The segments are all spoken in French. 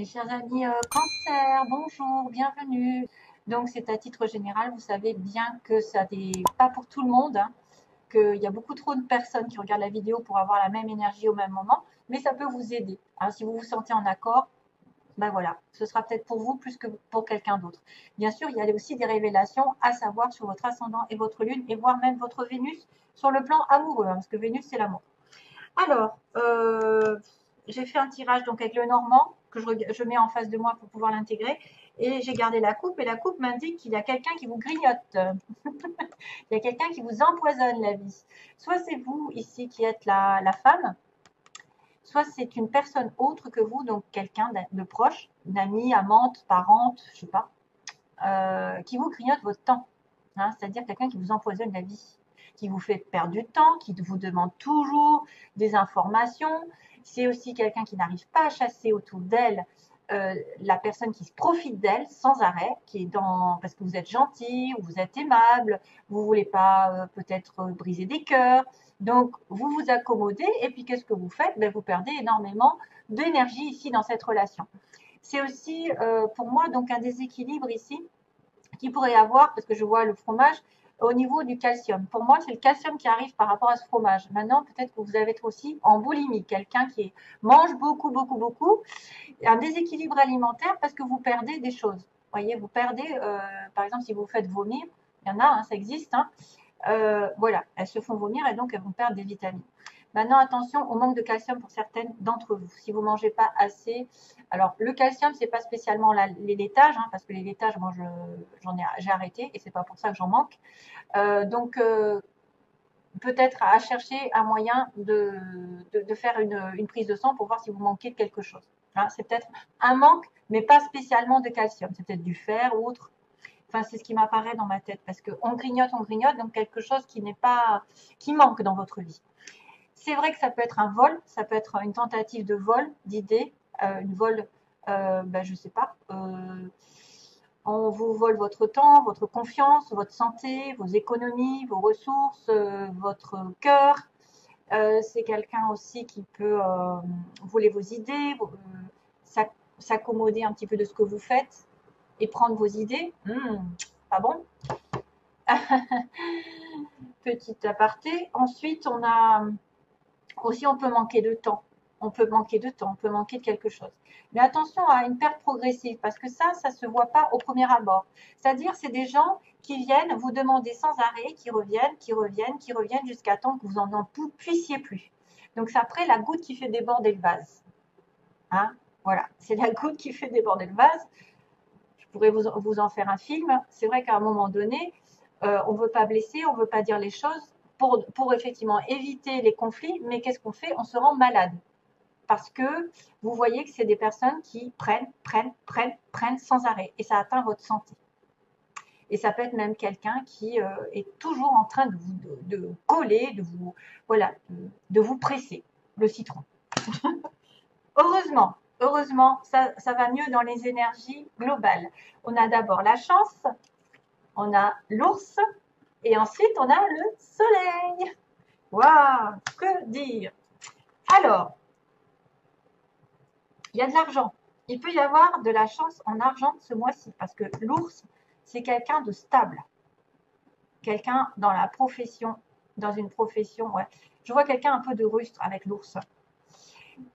Mes chers amis Cancer, bonjour, bienvenue. Donc c'est à titre général, vous savez bien que ça n'est pas pour tout le monde, hein, qu'il y a beaucoup trop de personnes qui regardent la vidéo pour avoir la même énergie au même moment, mais ça peut vous aider. Hein, si vous vous sentez en accord, ben voilà, ce sera peut-être pour vous plus que pour quelqu'un d'autre. Bien sûr, il y a aussi des révélations à savoir sur votre ascendant et votre lune, et voire même votre Vénus sur le plan amoureux, hein, parce que Vénus c'est l'amour. Alors, j'ai fait un tirage donc avec le normand que je mets en face de moi pour pouvoir l'intégrer. Et j'ai gardé la coupe et la coupe m'indique qu'il y a quelqu'un qui vous grignote. Il y a quelqu'un qui vous empoisonne la vie. Soit c'est vous ici qui êtes la femme, soit c'est une personne autre que vous, donc quelqu'un de proche, une amie, amante, parente, je sais pas, qui vous grignote votre temps. Hein, c'est-à-dire quelqu'un qui vous empoisonne la vie, qui vous fait perdre du temps, qui vous demande toujours des informations. C'est aussi quelqu'un qui n'arrive pas à chasser autour d'elle la personne qui se profite d'elle sans arrêt, qui est dans parce que vous êtes gentil, ou vous êtes aimable, vous voulez pas peut-être briser des cœurs, donc vous vous accommodez et puis qu'est-ce que vous faites? Ben, vous perdez énormément d'énergie ici dans cette relation. C'est aussi pour moi donc un déséquilibre ici qui pourrait y avoir, parce que je vois le fromage, au niveau du calcium. Pour moi, c'est le calcium qui arrive par rapport à ce fromage. Maintenant, peut-être que vous avez être aussi en boulimie, quelqu'un qui mange beaucoup, beaucoup, beaucoup, un déséquilibre alimentaire parce que vous perdez des choses. Vous voyez, vous perdez, par exemple, si vous faites vomir, il y en a, hein, ça existe, hein, voilà, elles se font vomir et donc elles vont perdre des vitamines. Maintenant, attention au manque de calcium pour certaines d'entre vous. Si vous ne mangez pas assez, alors le calcium, c'est pas spécialement les laitages, hein, parce que les laitages, moi, j'ai arrêté et c'est pas pour ça que j'en manque. Donc, peut-être à chercher un moyen de faire une prise de sang pour voir si vous manquez de quelque chose. Hein, c'est peut-être un manque, mais pas spécialement de calcium. C'est peut-être du fer ou autre. Enfin, c'est ce qui m'apparaît dans ma tête, parce qu'on grignote, donc quelque chose qui n'est pas, qui manque dans votre vie. C'est vrai que ça peut être un vol, ça peut être une tentative de vol, d'idée, une vol, je sais pas, on vous vole votre temps, votre confiance, votre santé, vos économies, vos ressources, votre cœur. C'est quelqu'un aussi qui peut voler vos idées, s'accommoder un petit peu de ce que vous faites et prendre vos idées. Pas bon. Petit aparté. Ensuite, on a aussi, on peut manquer de temps. On peut manquer de temps, on peut manquer de quelque chose. Mais attention à une perte progressive, parce que ça ne se voit pas au premier abord. C'est-à-dire, c'est des gens qui viennent vous demander sans arrêt, qui reviennent, jusqu'à temps que vous n'en puissiez plus. Donc, c'est après la goutte qui fait déborder le vase. Hein, voilà, c'est la goutte qui fait déborder le vase. Je pourrais vous en faire un film. C'est vrai qu'à un moment donné, on ne veut pas blesser, on ne veut pas dire les choses pour effectivement éviter les conflits, mais qu'est-ce qu'on fait? On se rend malade. Parce que vous voyez que c'est des personnes qui prennent sans arrêt. Et ça atteint votre santé. Et ça peut être même quelqu'un qui est toujours en train de coller, voilà, de vous presser le citron. Heureusement, ça va mieux dans les énergies globales. On a d'abord la chance, on a l'ours, et ensuite on a le soleil. Waouh, que dire? Alors, il y a de l'argent. Il peut y avoir de la chance en argent ce mois-ci, parce que l'ours, c'est quelqu'un de stable. Quelqu'un dans la profession, dans une profession, ouais. Je vois quelqu'un un peu de rustre avec l'ours.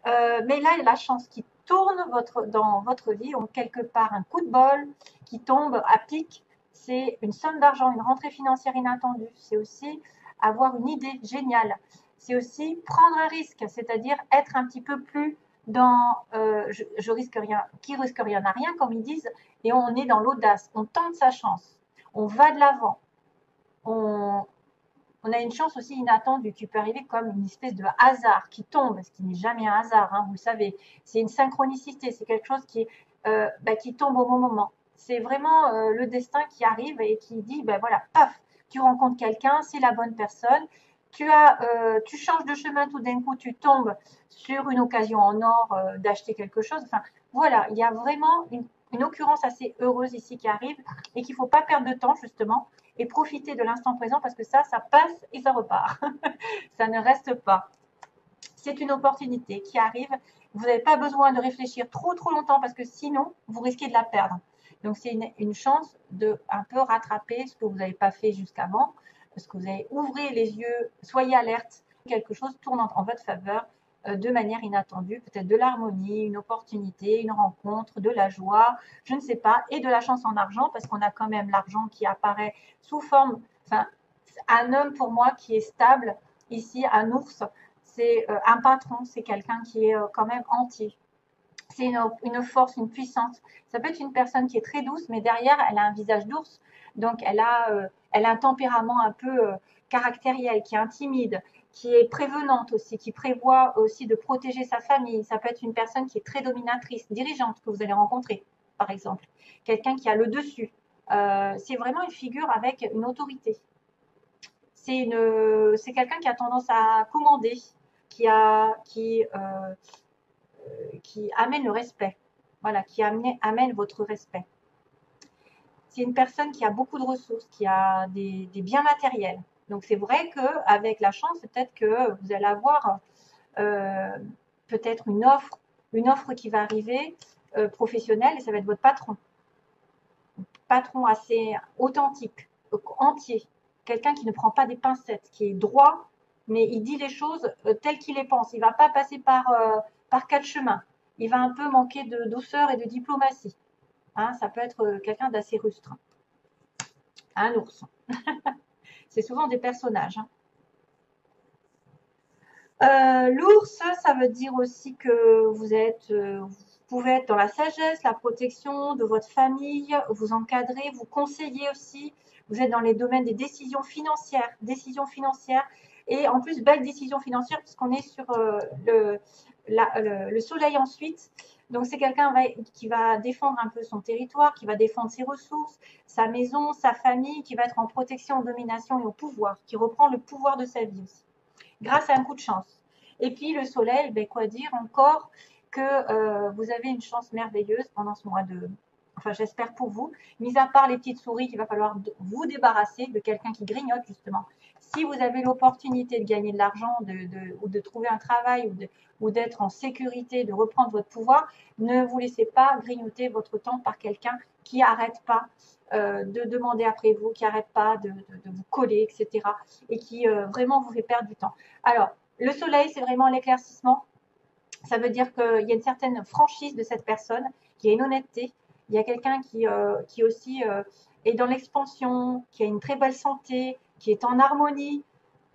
Mais là, il y a la chance qui tourne dans votre vie, donc quelque part un coup de bol qui tombe à pic, c'est une somme d'argent, une rentrée financière inattendue. C'est aussi avoir une idée géniale. C'est aussi prendre un risque, c'est-à-dire être un petit peu plus dans je risque rien, qui risque rien n'a rien, comme ils disent, et on est dans l'audace, on tente sa chance, on va de l'avant, on a une chance aussi inattendue qui peut arriver comme une espèce de hasard qui tombe, ce qui n'est jamais un hasard, hein, vous le savez. C'est une synchronicité, c'est quelque chose qui tombe au bon moment. C'est vraiment le destin qui arrive et qui dit, voilà, paf, tu rencontres quelqu'un, c'est la bonne personne. Tu changes de chemin tout d'un coup, tu tombes sur une occasion en or d'acheter quelque chose. Enfin, voilà, il y a vraiment une occurrence assez heureuse ici qui arrive et qu'il ne faut pas perdre de temps justement et profiter de l'instant présent parce que ça passe et ça repart. Ça ne reste pas. c'est une opportunité qui arrive. Vous n'avez pas besoin de réfléchir trop longtemps parce que sinon, vous risquez de la perdre. Donc, c'est une chance de un peu rattraper ce que vous n'avez pas fait jusqu'avant, ce que vous avez ouvrez les yeux, soyez alerte, quelque chose tourne en votre faveur de manière inattendue, peut-être de l'harmonie, une opportunité, une rencontre, de la joie, je ne sais pas, et de la chance en argent, parce qu'on a quand même l'argent qui apparaît sous forme, enfin, un homme pour moi qui est stable, ici, un ours, c'est un patron, c'est quelqu'un qui est quand même entier. C'est une force, une puissance. Ça peut être une personne qui est très douce, mais derrière, elle a un visage d'ours. Donc, elle a un tempérament un peu caractériel, qui est intimide, qui est prévenante aussi, qui prévoit aussi de protéger sa famille. Ça peut être une personne qui est très dominatrice, dirigeante, que vous allez rencontrer, par exemple. Quelqu'un qui a le dessus. C'est vraiment une figure avec une autorité. C'est quelqu'un qui a tendance à commander, qui amène le respect. Voilà, qui amène votre respect. C'est une personne qui a beaucoup de ressources, qui a des biens matériels. Donc c'est vrai qu'avec la chance, peut-être que vous allez avoir peut-être une offre qui va arriver professionnelle, et ça va être votre patron. Patron assez authentique, entier. Quelqu'un qui ne prend pas des pincettes, qui est droit, mais il dit les choses telles qu'il les pense. Il ne va pas passer par quatre chemins. Il va un peu manquer de douceur et de diplomatie. Hein, ça peut être quelqu'un d'assez rustre. Un ours. C'est souvent des personnages. L'ours, ça veut dire aussi que vous pouvez être dans la sagesse, la protection de votre famille, vous encadrer, vous conseiller aussi. Vous êtes dans les domaines des décisions financières. Et en plus, belle décision financière puisqu'on est sur le soleil ensuite. Donc, c'est quelqu'un qui va défendre un peu son territoire, qui va défendre ses ressources, sa maison, sa famille, qui va être en protection, en domination et au pouvoir, qui reprend le pouvoir de sa vie aussi, grâce à un coup de chance. Et puis, le soleil, ben, quoi dire encore que vous avez une chance merveilleuse pendant ce mois de... Enfin, j'espère pour vous, mis à part les petites souris qu'il va falloir vous débarrasser de quelqu'un qui grignote, justement. Si vous avez l'opportunité de gagner de l'argent ou de trouver un travail ou d'être en sécurité, de reprendre votre pouvoir, ne vous laissez pas grignoter votre temps par quelqu'un qui n'arrête pas de demander après vous, qui n'arrête pas de vous coller, etc. Et qui vraiment vous fait perdre du temps. Alors, le soleil, c'est vraiment l'éclaircissement. Ça veut dire qu'il y a une certaine franchise de cette personne, qui a une honnêteté. Il y a quelqu'un qui aussi est dans l'expansion, qui a une très belle santé, qui est en harmonie.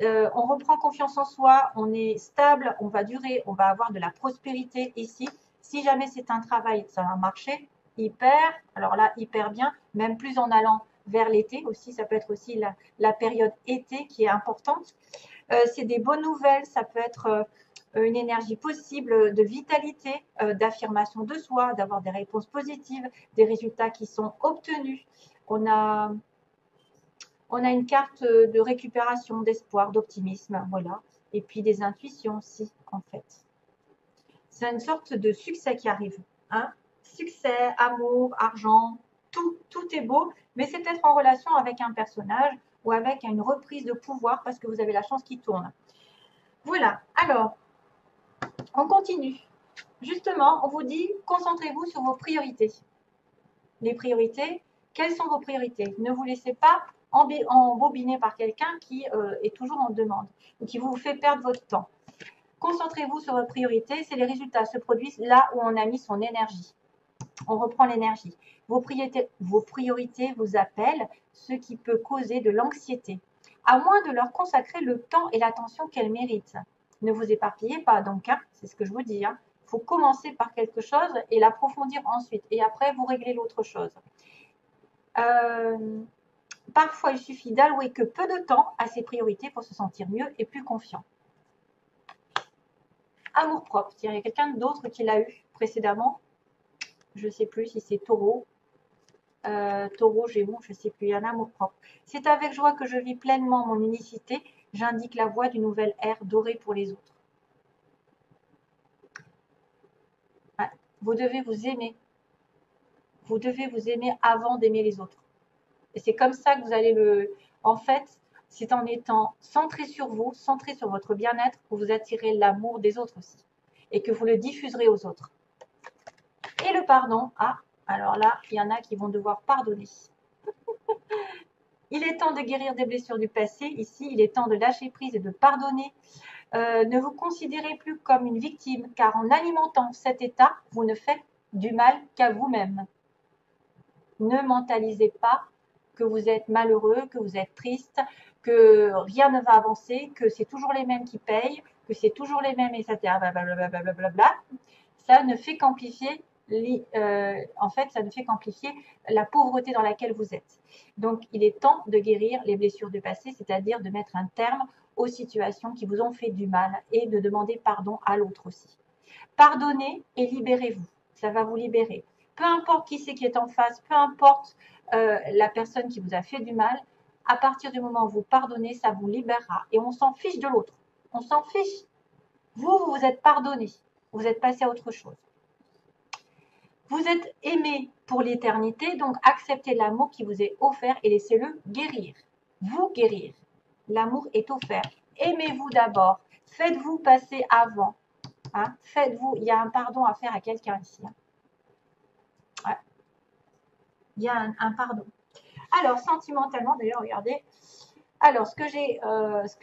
On reprend confiance en soi, on est stable, on va durer, on va avoir de la prospérité ici. Si jamais c'est un travail, ça va marcher hyper, alors là, hyper bien, même plus en allant vers l'été aussi, ça peut être aussi la période été qui est importante. C'est des bonnes nouvelles, ça peut être une énergie possible de vitalité, d'affirmation de soi, d'avoir des réponses positives, des résultats qui sont obtenus. On a une carte de récupération, d'espoir, d'optimisme, voilà. Et puis des intuitions aussi, en fait. C'est une sorte de succès qui arrive. Hein. Succès, amour, argent, tout est beau, mais c'est peut-être en relation avec un personnage ou avec une reprise de pouvoir parce que vous avez la chance qui tourne. Voilà, alors, on continue. Justement, on vous dit, concentrez-vous sur vos priorités. Les priorités, quelles sont vos priorités? Ne vous laissez pas embobiner par quelqu'un qui est toujours en demande ou qui vous fait perdre votre temps. Concentrez-vous sur vos priorités, c'est les résultats se produisent là où on a mis son énergie. On reprend l'énergie. Vos priorités vous appellent, ce qui peut causer de l'anxiété, à moins de leur consacrer le temps et l'attention qu'elles méritent. Ne vous éparpillez pas, donc, hein, c'est ce que je vous dis. Hein. Il faut commencer par quelque chose et l'approfondir ensuite. Et après, vous réglez l'autre chose. Parfois, il suffit d'allouer que peu de temps à ses priorités pour se sentir mieux et plus confiant. Amour-propre. Il y a quelqu'un d'autre qui l'a eu précédemment. Je ne sais plus si c'est Taureau. Taureau, Gémeaux, je ne sais plus. Il y a un amour-propre. C'est avec joie que je vis pleinement mon unicité. J'indique la voie d'une nouvelle ère dorée pour les autres. Vous devez vous aimer. Vous devez vous aimer avant d'aimer les autres. Et c'est comme ça que vous allez en fait, c'est en étant centré sur vous, centré sur votre bien-être, que vous attirez l'amour des autres aussi. Et que vous le diffuserez aux autres. Et le pardon, ah, alors là, il y en a qui vont devoir pardonner. Il est temps de guérir des blessures du passé. Ici, il est temps de lâcher prise et de pardonner. Ne vous considérez plus comme une victime, car en alimentant cet état, vous ne faites du mal qu'à vous-même. Ne mentalisez pas que vous êtes malheureux, que vous êtes triste, que rien ne va avancer, que c'est toujours les mêmes qui payent, que c'est toujours les mêmes, etc. Blablabla. Ça ne fait qu'amplifier ça ne fait qu'amplifier la pauvreté dans laquelle vous êtes. Donc, il est temps de guérir les blessures du passé, c'est-à-dire de mettre un terme aux situations qui vous ont fait du mal et de demander pardon à l'autre aussi. Pardonnez et libérez-vous. Ça va vous libérer. Peu importe qui c'est qui est en face, peu importe la personne qui vous a fait du mal, à partir du moment où vous pardonnez, ça vous libérera. Et on s'en fiche de l'autre. On s'en fiche. Vous vous êtes pardonné. Vous êtes passé à autre chose. Vous êtes aimé pour l'éternité, donc acceptez l'amour qui vous est offert et laissez-le guérir. Vous guérir. L'amour est offert. Aimez-vous d'abord. Faites-vous passer avant. Hein, faites-vous. Il y a un pardon à faire à quelqu'un ici. Hein. Ouais. Il y a un pardon. Alors, sentimentalement, d'ailleurs, regardez. Alors, ce que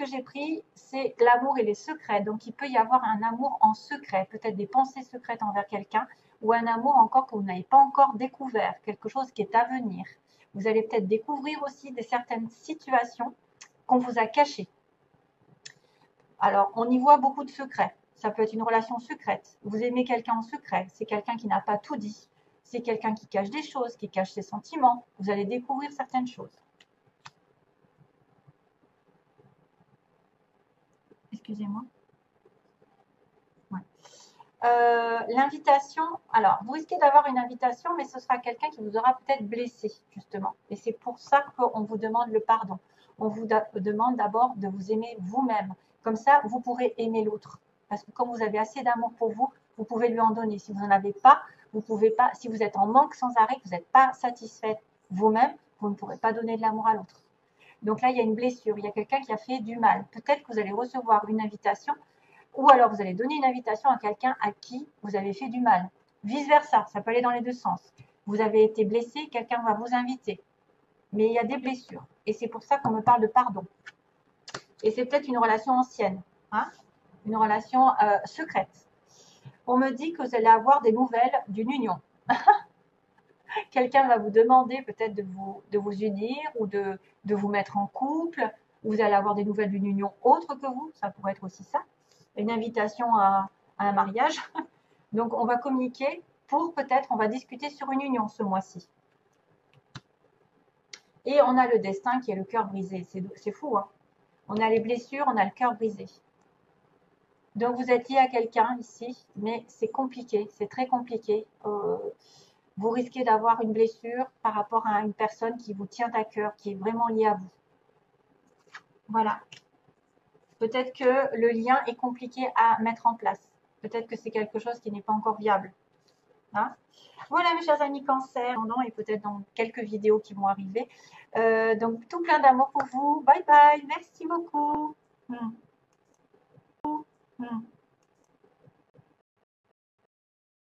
j'ai pris, c'est l'amour et les secrets. Donc, il peut y avoir un amour en secret, peut-être des pensées secrètes envers quelqu'un, ou un amour encore que vous n'avez pas encore découvert, quelque chose qui est à venir. Vous allez peut-être découvrir aussi certaines situations qu'on vous a cachées. Alors, on y voit beaucoup de secrets. Ça peut être une relation secrète. Vous aimez quelqu'un en secret. C'est quelqu'un qui n'a pas tout dit. C'est quelqu'un qui cache des choses, qui cache ses sentiments. Vous allez découvrir certaines choses. Excusez-moi. Ouais. L'invitation, alors vous risquez d'avoir une invitation, mais ce sera quelqu'un qui vous aura peut-être blessé, justement. Et c'est pour ça qu'on vous demande le pardon. On vous demande d'abord de vous aimer vous-même. Comme ça, vous pourrez aimer l'autre. Parce que comme vous avez assez d'amour pour vous, vous pouvez lui en donner. Si vous n'en avez pas, vous pouvez pas. Si vous êtes en manque sans arrêt, que vous n'êtes pas satisfait vous-même, vous ne pourrez pas donner de l'amour à l'autre. Donc là, il y a une blessure, il y a quelqu'un qui a fait du mal. Peut-être que vous allez recevoir une invitation, ou alors vous allez donner une invitation à quelqu'un à qui vous avez fait du mal. Vice-versa, ça peut aller dans les deux sens. Vous avez été blessé, quelqu'un va vous inviter. Mais il y a des blessures. Et c'est pour ça qu'on me parle de pardon. Et c'est peut-être une relation ancienne, hein, une relation secrète. On me dit que vous allez avoir des nouvelles d'une union. Quelqu'un va vous demander peut-être de vous unir ou de vous mettre en couple. Vous allez avoir des nouvelles d'une union autre que vous. Ça pourrait être aussi ça. Une invitation à un mariage. Donc, on va communiquer pour peut-être, on va discuter sur une union ce mois-ci. Et on a le destin qui est le cœur brisé. C'est fou, hein. On a les blessures, on a le cœur brisé. Donc, vous êtes lié à quelqu'un ici, mais c'est compliqué, c'est très compliqué. Vous risquez d'avoir une blessure par rapport à une personne qui vous tient à cœur, qui est vraiment liée à vous. Voilà. Peut-être que le lien est compliqué à mettre en place. Peut-être que c'est quelque chose qui n'est pas encore viable. Hein? Voilà mes chers amis cancer, et peut-être dans quelques vidéos qui vont arriver. Donc tout plein d'amour pour vous. Bye bye, merci beaucoup.